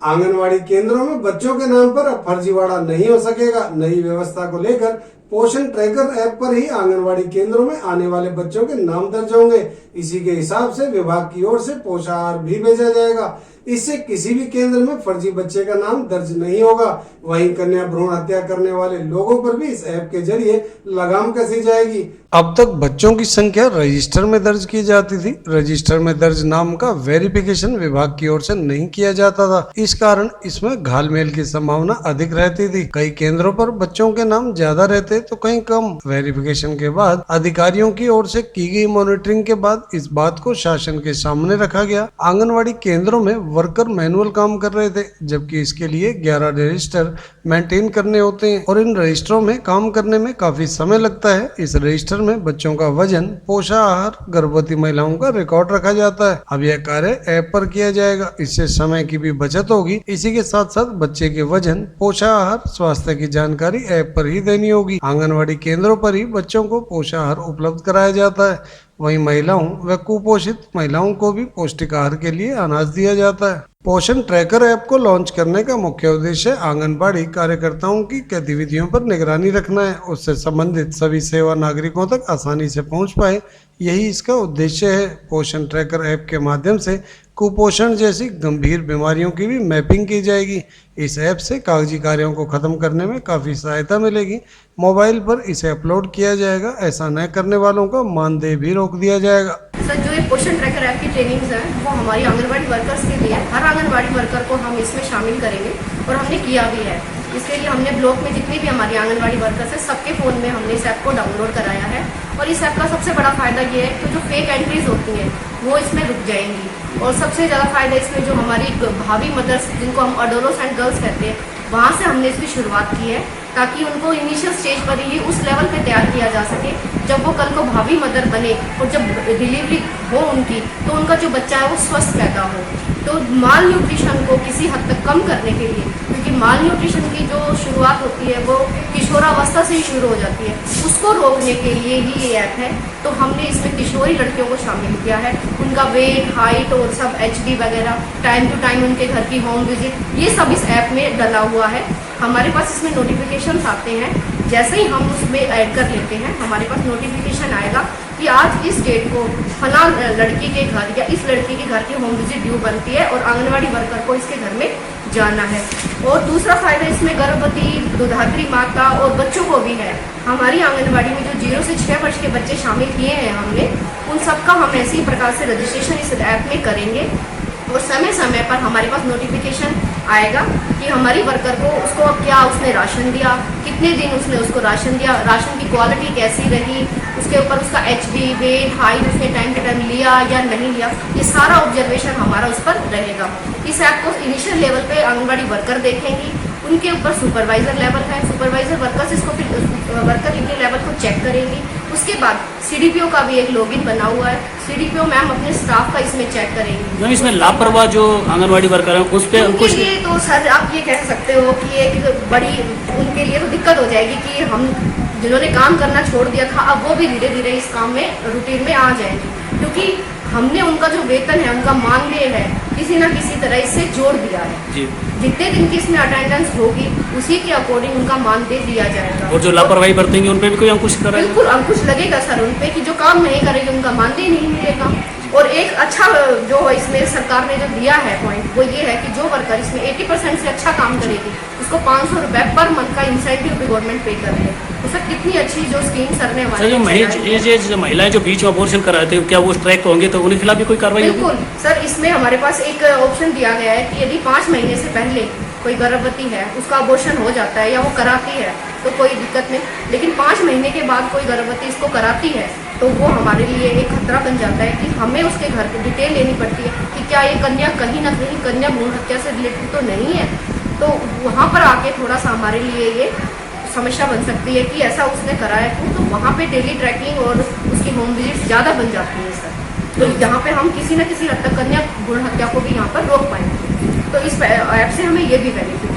आंगनवाड़ी केंद्रों में बच्चों के नाम पर अब फर्जीवाड़ा नहीं हो सकेगा। नई व्यवस्था को लेकर पोषण ट्रैकर ऐप पर ही आंगनवाड़ी केंद्रों में आने वाले बच्चों के नाम दर्ज होंगे। इसी के हिसाब से विभाग की ओर से पोषाहार भी भेजा जाएगा। इससे किसी भी केंद्र में फर्जी बच्चे का नाम दर्ज नहीं होगा। वहीं कन्या भ्रूण हत्या करने वाले लोगों पर भी इस ऐप के जरिए लगाम कसी जाएगी। अब तक बच्चों की संख्या रजिस्टर में दर्ज की जाती थी। रजिस्टर में दर्ज नाम का वेरिफिकेशन विभाग की ओर से नहीं किया जाता था। इस कारण इसमें घालमेल की संभावना अधिक रहती थी। कई केंद्रों पर बच्चों के नाम ज्यादा रहते तो कहीं कम। वेरिफिकेशन के बाद अधिकारियों की ओर से की गई मॉनिटरिंग के बाद इस बात को शासन के सामने रखा गया। आंगनवाड़ी केंद्रों में वर्कर मैनुअल काम कर रहे थे, जबकि इसके लिए 11 रजिस्टर मेंटेन करने होते हैं और इन रजिस्टरों में काम करने में काफी समय लगता है। इस रजिस्टर में बच्चों का वजन, पोषाहार, गर्भवती महिलाओं का रिकॉर्ड रखा जाता है। अब यह कार्य ऐप पर किया जाएगा। इससे समय की भी बचत होगी। इसी के साथ साथ बच्चे के वजन, पोषाहार, स्वास्थ्य की जानकारी ऐप पर ही देनी होगी। आंगनवाड़ी केंद्रों पर ही बच्चों को पोषाहार उपलब्ध कराया जाता है। वहीं महिलाओं व कुपोषित महिलाओं को भी पौष्टिक आहार के लिए अनाज दिया जाता है। पोषण ट्रैकर ऐप को लॉन्च करने का मुख्य उद्देश्य आंगनबाड़ी कार्यकर्ताओं की गतिविधियों पर निगरानी रखना है। उससे संबंधित सभी सेवा नागरिकों तक आसानी से पहुंच पाए, यही इसका उद्देश्य है। पोषण ट्रैकर ऐप के माध्यम से कुपोषण जैसी गंभीर बीमारियों की भी मैपिंग की जाएगी। इस ऐप से कागजी कार्यों को खत्म करने में काफी सहायता मिलेगी। मोबाइल पर इसे अपलोड किया जाएगा। ऐसा न करने वालों का मानदेय भी रोक दिया जाएगा। सर, जो ये पोषण ट्रैकर ऐप की ट्रेनिंग्स हैं वो हमारी आंगनबाड़ी वर्कर्स के लिए, हर आंगनबाड़ी वर्कर को हम इसमें शामिल करेंगे और हमने किया भी है। इसके लिए हमने ब्लॉक में जितनी भी हमारी आंगनबाड़ी वर्कर्स हैं सबके फ़ोन में हमने इस ऐप को डाउनलोड कराया है। और इस ऐप का सबसे बड़ा फ़ायदा ये है कि जो फेक एंट्रीज होती हैं वो इसमें रुक जाएंगी। और सबसे ज़्यादा फ़ायदा इसमें जो हमारी भावी मदर्स, जिनको हम अडोलोसेंट गर्ल्स कहते हैं, वहाँ से हमने इसकी शुरुआत की है ताकि उनको इनिशियल स्टेज पर ही उस लेवल पे तैयार किया जा सके, जब वो कल को भावी मदर बने और जब डिलीवरी हो उनकी तो उनका जो बच्चा है वो स्वस्थ पैदा हो। तो माल न्यूट्रिशन को किसी हद तक कम करने के लिए, क्योंकि माल न्यूट्रिशन की जो शुरुआत होती है वो किशोरावस्था से ही शुरू हो जाती है, उसको रोकने के लिए ही ये ऐप है। तो हमने इसमें किशोरी लड़कियों को शामिल किया है। उनका वेट, हाइट और सब HD वगैरह, टाइम टू टाइम उनके घर की होम विजिट, ये सब इस ऐप में डला हुआ है। हमारे पास इसमें नोटिफिकेशंस आते हैं। जैसे ही हम उसमें ऐड कर लेते हैं हमारे पास नोटिफिकेशन आएगा कि आज इस डेट को फला लड़की के घर या इस लड़की के घर की होम विजिट ड्यू बनती है और आंगनवाड़ी वर्कर को इसके घर में जाना है। और दूसरा फायदा इसमें गर्भवती, दुधात्री माता और बच्चों को भी है। हमारी आंगनवाड़ी में जो 0 से 6 वर्ष के बच्चे शामिल किए हैं हमने, उन सबका हम ऐसे ही प्रकार से रजिस्ट्रेशन इस ऐप में करेंगे। और समय समय पर हमारे पास नोटिफिकेशन आएगा कि हमारी वर्कर को उसको क्या उसने राशन दिया, कितने दिन उसने उसको राशन दिया, राशन की क्वालिटी कैसी रही, उसके ऊपर उसका HD, वेट, हाइट उसने टाइम टू टाइम लिया या नहीं लिया, ये सारा ऑब्जर्वेशन हमारा उस पर रहेगा। इस ऐप को इनिशियल लेवल पे आंगनबाड़ी वर्कर देखेंगी, उनके ऊपर सुपरवाइजर लेवल है, सुपरवाइजर वर्कर्स इसको फिर वर्कर इनके लेवल को चेक करेंगी। उसके बाद CDPO का भी एक लॉगिन बना हुआ है, CDPO मैम अपने स्टाफ का इसमें चेक करेंगी। मैम, इसमें लापरवाह जो आंगनवाड़ी वर्कर हैं उस पर उनके लिए तो सर आप ये कह सकते हो कि एक बड़ी उनके लिए तो दिक्कत हो जाएगी कि हम जिन्होंने काम करना छोड़ दिया था अब वो भी धीरे धीरे इस काम में रूटीन में आ जाएंगे, क्योंकि हमने उनका जो वेतन है, उनका मानदेय है, किसी ना किसी तरह इससे जोड़ दिया है जी। जितने दिन की इसमें अटेंडेंस होगी उसी के अकॉर्डिंग उनका मानदेय दिया जाएगा। और जो लापरवाही बरतेंगे उन पे भी कोई अंकुश करेगा? बिल्कुल अंकुश लगेगा सर उन पे कि जो काम नहीं करेंगे उनका मानदेय नहीं मिलेगा। और एक अच्छा जो इसमें सरकार ने जो दिया है पॉइंट, वो ये है कि जो वर्कर इसमें 80% से अच्छा काम करेगी उसको 500 रुपये पर मंथ का इंसेंटिव भी गवर्नमेंट पे कर रही है। तो सर कितनी अच्छी जो स्कीम सर ने हमारे जो महिलाएं जो बीच में अबॉर्शन कराते हैं, क्या वो स्ट्राइक होंगे तो उनके खिलाफ भी कोई कार्रवाई? बिल्कुल सर, इसमें हमारे पास एक ऑप्शन दिया गया है कि यदि 5 महीने से पहले कोई गर्भवती है, उसका अबॉर्शन हो जाता है या वो कराती है तो कोई दिक्कत नहीं, लेकिन 5 महीने के बाद कोई गर्भवती इसको कराती है तो वो हमारे लिए एक खतरा बन जाता है कि हमें उसके घर की डिटेल लेनी पड़ती है कि क्या ये कन्या कहीं ना कहीं कन्या भ्रूण हत्या से रिलेटेड तो नहीं है। तो वहाँ पर आके थोड़ा सा हमारे लिए ये समस्या बन सकती है कि ऐसा उसने कराया क्यों, तो वहाँ पे डेली ट्रैकिंग और उसकी होम विजिट ज़्यादा बन जाती है सर। तो यहाँ पे हम किसी न किसी हद तक कन्या भ्रूण हत्या को भी यहाँ पर रोक पाएंगे। तो इस ऐप से हमें ये भी बेनिफिट